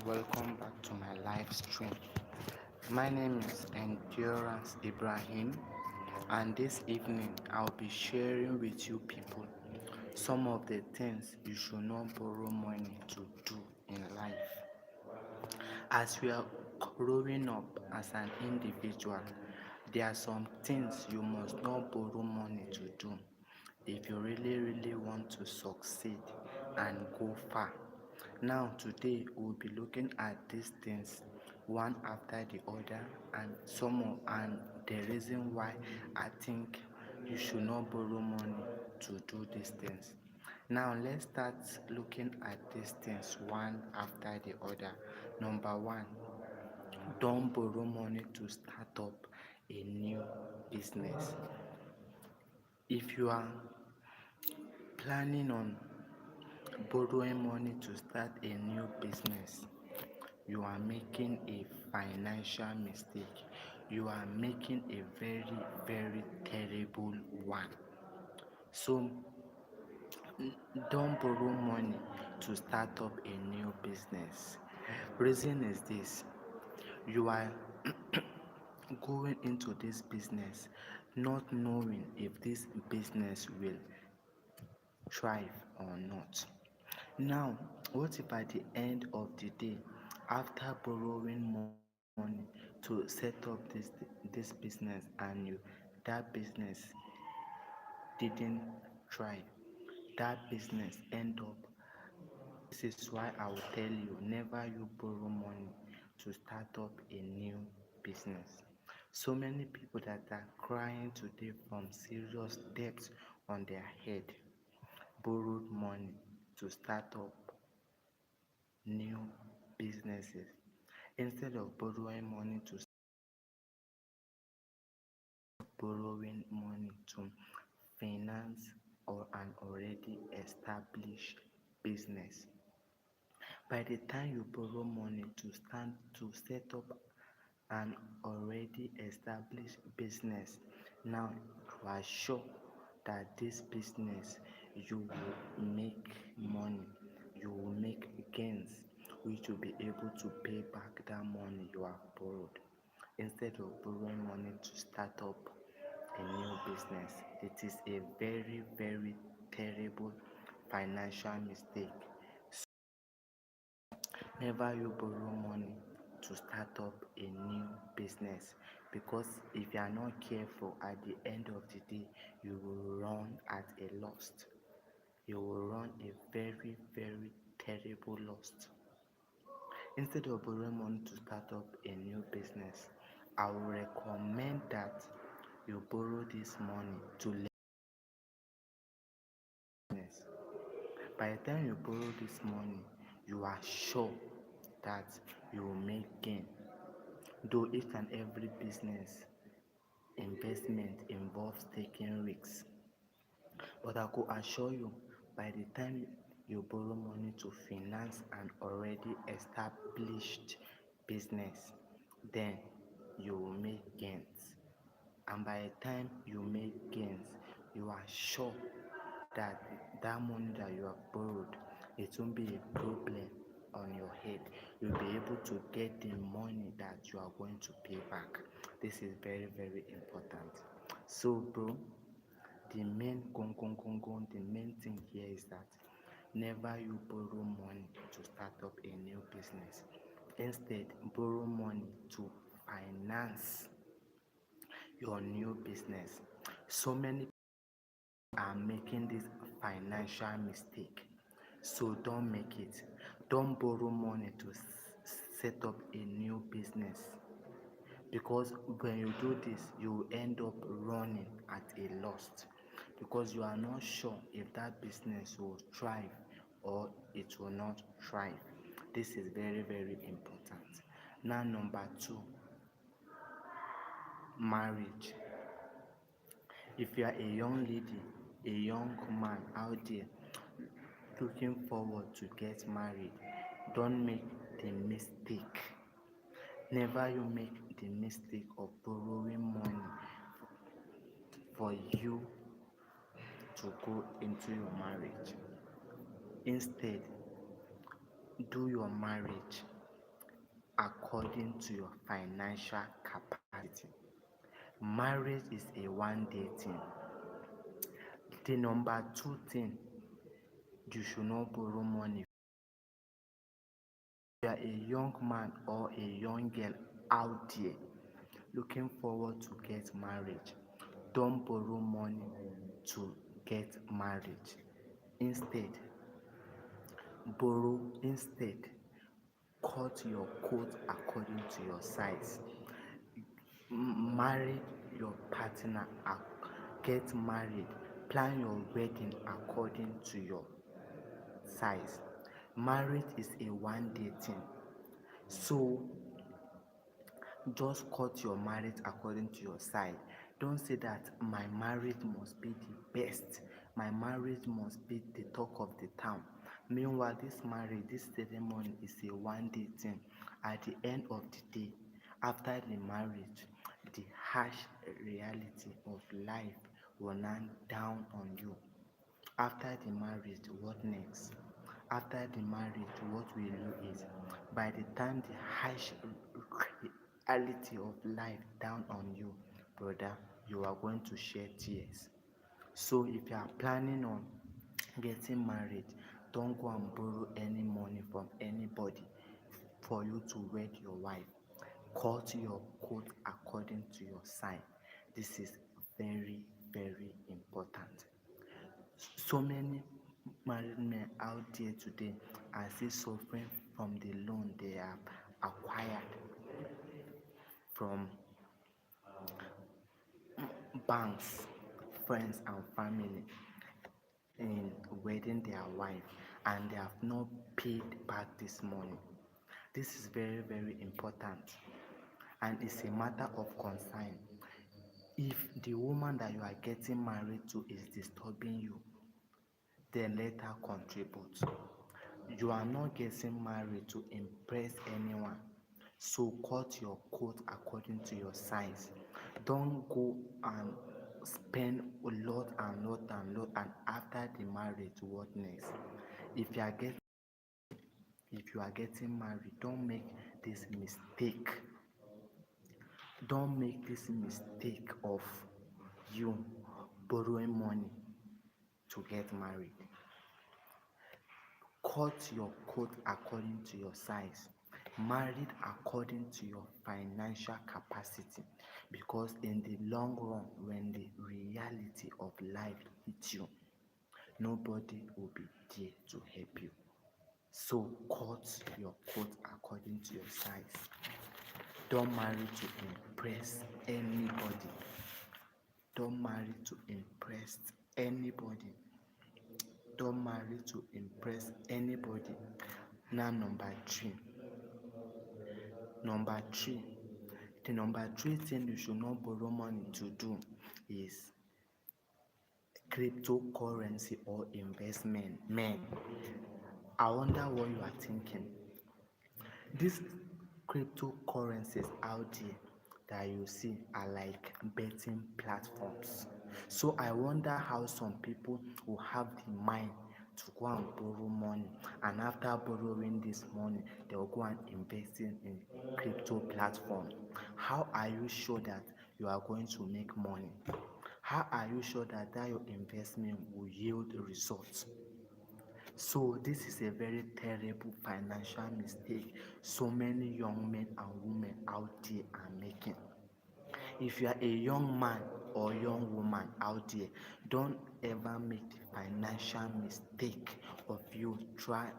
welcome back to my live stream. My name is Endurance Ibrahim, and this evening I'll be sharing with you people some of the things you should not borrow money to do in life. As we are growing up as an individual, there are some things you must not borrow money to do if you really want to succeed and go far. Now, today we'll be looking at these things one after the other and the reason why I think you should not borrow money to do these things. Now, let's start looking at these things one after the other. Number one, don't borrow money to start up a new business. If you are planning on borrowing money to start a new business, you are making a financial mistake. You are making a very terrible one. So don't borrow money to start up a new business. Reason is this: you are going into this business not knowing if this business will thrive or not. Now, what if at the end of the day, after borrowing money to set up this business and that business didn't thrive, that business end up. This is why I will tell you, never you borrow money to start up a new business. So many people that are crying today from serious debts on their head borrowed money to start up new businesses. Instead of borrowing money to finance or an already established business. By the time you borrow money to set up an already established business, now you are sure that this business you will make money, you will make gains, which will be able to pay back that money you have borrowed. Instead of borrowing money to start up a new business, it is a very terrible financial mistake. Never you borrow money to start up a new business, because if you are not careful, at the end of the day you will run at a loss. You will run a very terrible loss. Instead of borrowing money to start up a new business, I will recommend that you borrow this money to learn business. By the time you borrow this money, you are sure that you will make gain. Though each and every business investment involves taking risks, but I could assure you, by the time you borrow money to finance an already established business, then you will make gains. And by the time you make gains, you are sure that that money that you have borrowed, it won't be a problem on your head. You'll be able to get the money that you are going to pay back. This is very important. So bro, the main the main thing here is that never you borrow money to start up a new business. Instead, borrow money to finance your new business. So many are making this financial mistake. So don't make it. Don't borrow money to set up a new business, because when you do this, you will end up running at a loss, because you are not sure if that business will thrive or it will not thrive. This is very important. Now, number two, marriage. If you are a young lady, a young man out there looking forward to get married, don't make the mistake. Never you make the mistake of borrowing money for you to go into your marriage. Instead, do your marriage according to your financial capacity. Marriage is a one day thing. The number two thing, you should not borrow money. If you are a young man or a young girl out there looking forward to get married, don't borrow money to get married. Instead, instead, cut your coat according to your size. Marry your partner, get married, plan your wedding according to your size. Marriage is a one day thing. So just cut your marriage according to your size. Don't say that my marriage must be the best, my marriage must be the talk of the town. Meanwhile, this marriage, this ceremony is a one day thing. At the end of the day, after the marriage, the harsh reality of life will land down on you. After the marriage, what next? After the marriage, what will you eat? By the time the harsh reality of life down on you, brother, you are going to shed tears. So if you are planning on getting married, don't go and borrow any money from anybody for you to wed your wife. Cut your coat according to your size. This is very, very important. So many married men out there today are still suffering from the loan they have acquired from banks, friends, and family in wedding their wife, and they have not paid back this money. This is very, very important, and it's a matter of concern. If the woman that you are getting married to is disturbing you, then let her contribute. You are not getting married to impress anyone. So cut your coat according to your size. Don't go and spend a lot and lot and lot, and after the marriage, what next? If you are getting if you are getting married, don't make this mistake. Don't make this mistake of you borrowing money to get married. Cut your coat according to your size. Married according to your financial capacity. Because in the long run, when the reality of life hits you, nobody will be there to help you. So cut your coat according to your size. Don't marry to impress anybody. Don't marry to impress anybody. Don't marry to impress anybody. Now, number three, the number three thing you should not borrow money to do is cryptocurrency or investment. Men, I wonder what you are thinking. These cryptocurrencies out there that you see are like betting platforms. So I wonder how some people will have the mind to go and borrow money, and after borrowing this money, they will go and invest in crypto platform. How are you sure that you are going to make money? How are you sure that your investment will yield results? So this is a very terrible financial mistake so many young men and women out there are making. If you are a young man or young woman out there, don't ever make the financial mistake of you trying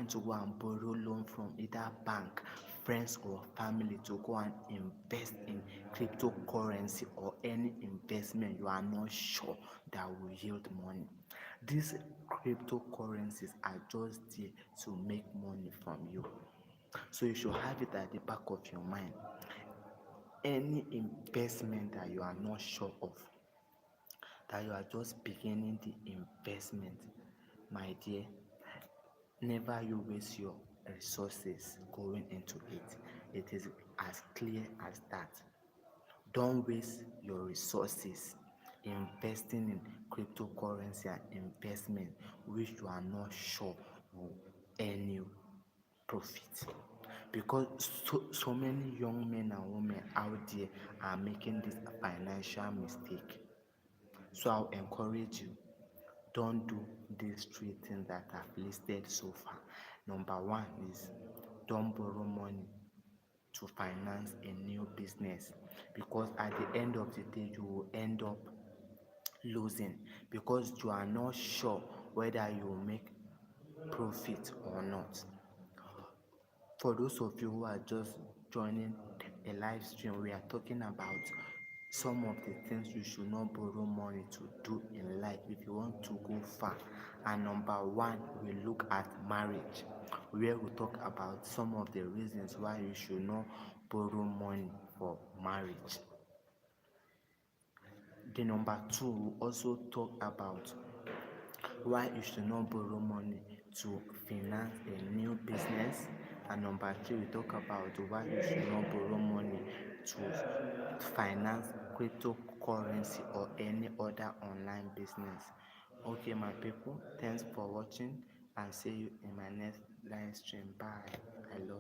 to go and borrow loan from either bank, friends, or family to go and invest in cryptocurrency or any investment you are not sure that will yield money. These cryptocurrencies are just there to make money from you. So you should have it at the back of your mind. Any investment that you are not sure of, that you are just beginning the investment, my dear, never you waste your resources going into it. It is as clear as that. Don't waste your resources investing in cryptocurrency and investment which you are not sure will earn you profit. because so many young men and women out there are making this financial mistake. So I'll encourage you, don't do these three things that I've listed so far. Number one is, don't borrow money to finance a new business, because at the end of the day you will end up losing, because you are not sure whether you will make profit or not. For those of you who are just joining a live stream, we are talking about some of the things you should not borrow money to do in life if you want to go far. And number one, we look at marriage, where we talk about some of the reasons why you should not borrow money for marriage. The number two, we also talk about why you should not borrow money to finance a new business. And number three, we talk about why you should not borrow money to finance cryptocurrency or any other online business. Okay, my people, thanks for watching, and see you in my next live stream. Bye. I love